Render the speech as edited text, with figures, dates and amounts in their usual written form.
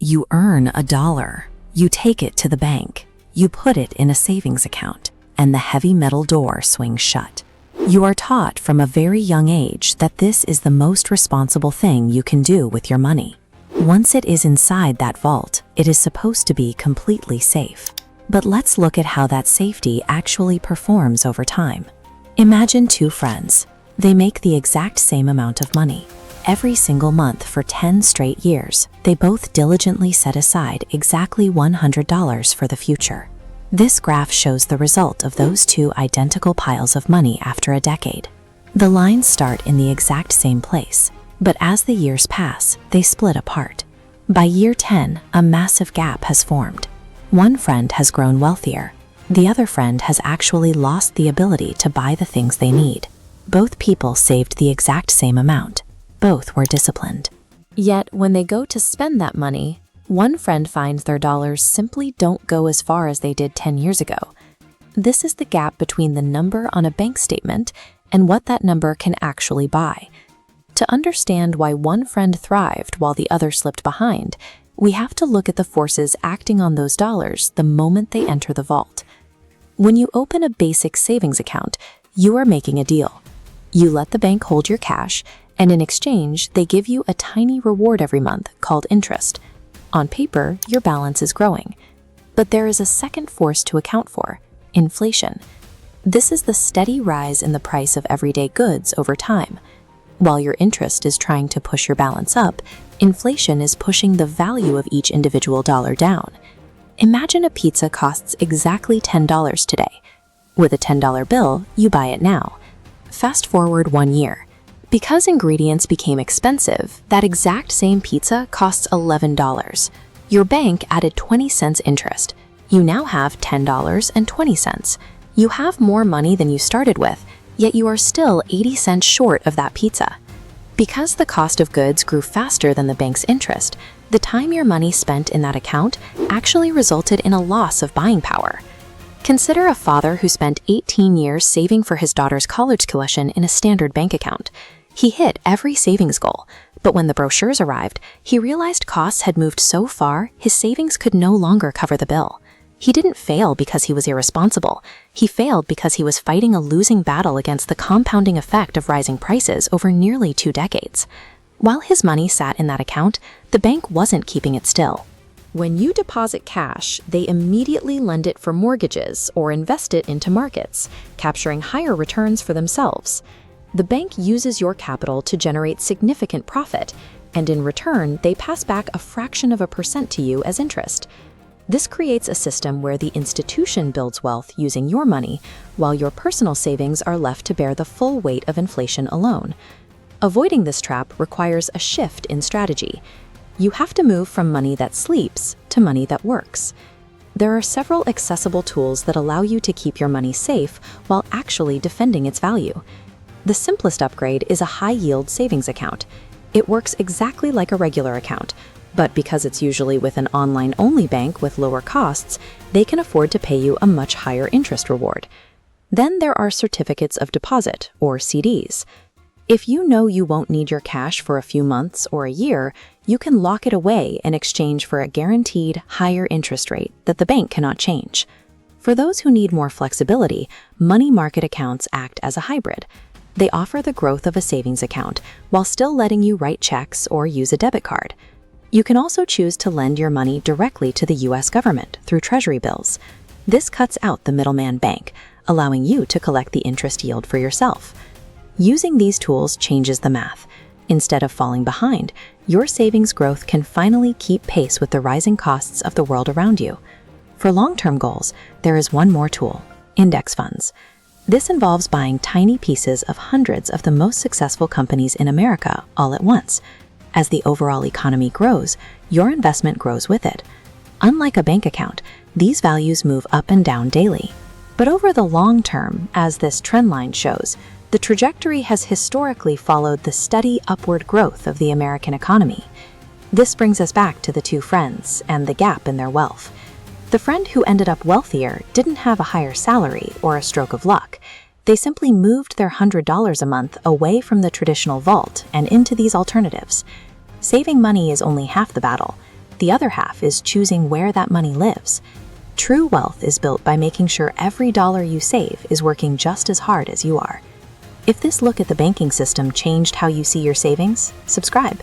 You earn $1. You take it to the bank. You put it in a savings account, and the heavy metal door swings shut. You are taught from a very young age that this is the most responsible thing you can do with your money. Once it is inside that vault, it is supposed to be completely safe. But let's look at how that safety actually performs over time. Imagine two friends. They make the exact same amount of money. Every single month for 10 straight years, they both diligently set aside exactly $100 for the future. This graph shows the result of those two identical piles of money after a decade. The lines start in the exact same place, but as the years pass, they split apart. By year 10, a massive gap has formed. One friend has grown wealthier. The other friend has actually lost the ability to buy the things they need. Both people saved the exact same amount. Both were disciplined. Yet, when they go to spend that money, one friend finds their dollars simply don't go as far as they did 10 years ago. This is the gap between the number on a bank statement and what that number can actually buy. To understand why one friend thrived while the other slipped behind, we have to look at the forces acting on those dollars the moment they enter the vault. When you open a basic savings account, you are making a deal. You let the bank hold your cash, and in exchange, they give you a tiny reward every month called interest. On paper, your balance is growing. But there is a second force to account for: inflation. This is the steady rise in the price of everyday goods over time. While your interest is trying to push your balance up, inflation is pushing the value of each individual dollar down. Imagine a pizza costs exactly $10 today. With a $10 bill, you buy it now. Fast forward 1 year. Because ingredients became expensive, that exact same pizza costs $11. Your bank added 20 cents interest. You now have $10.20. You have more money than you started with, yet you are still 80 cents short of that pizza. Because the cost of goods grew faster than the bank's interest, the time your money spent in that account actually resulted in a loss of buying power. Consider a father who spent 18 years saving for his daughter's college tuition in a standard bank account. He hit every savings goal, but when the brochures arrived, he realized costs had moved so far his savings could no longer cover the bill. He didn't fail because he was irresponsible. He failed because he was fighting a losing battle against the compounding effect of rising prices over nearly 2 decades. While his money sat in that account, the bank wasn't keeping it still. When you deposit cash, they immediately lend it for mortgages or invest it into markets, capturing higher returns for themselves. The bank uses your capital to generate significant profit, and in return, they pass back a fraction of a percent to you as interest. This creates a system where the institution builds wealth using your money, while your personal savings are left to bear the full weight of inflation alone. Avoiding this trap requires a shift in strategy. You have to move from money that sleeps to money that works. There are several accessible tools that allow you to keep your money safe while actually defending its value. The simplest upgrade is a high-yield savings account. It works exactly like a regular account, but because it's usually with an online-only bank with lower costs, they can afford to pay you a much higher interest reward. Then there are certificates of deposit, or CDs. If you know you won't need your cash for a few months or a year, you can lock it away in exchange for a guaranteed higher interest rate that the bank cannot change. For those who need more flexibility, money market accounts act as a hybrid. They offer the growth of a savings account while still letting you write checks or use a debit card. You can also choose to lend your money directly to the US government through Treasury bills. This cuts out the middleman bank, allowing you to collect the interest yield for yourself. Using these tools changes the math. Instead of falling behind, your savings growth can finally keep pace with the rising costs of the world around you. For long-term goals, there is one more tool: index funds. This involves buying tiny pieces of hundreds of the most successful companies in America all at once. As the overall economy grows, your investment grows with it. Unlike a bank account, these values move up and down daily. But over the long term, as this trend line shows, the trajectory has historically followed the steady upward growth of the American economy. This brings us back to the two friends and the gap in their wealth. The friend who ended up wealthier didn't have a higher salary or a stroke of luck. They simply moved their $100 a month away from the traditional vault and into these alternatives. Saving money is only half the battle. The other half is choosing where that money lives. True wealth is built by making sure every dollar you save is working just as hard as you are. If this look at the banking system changed how you see your savings, subscribe.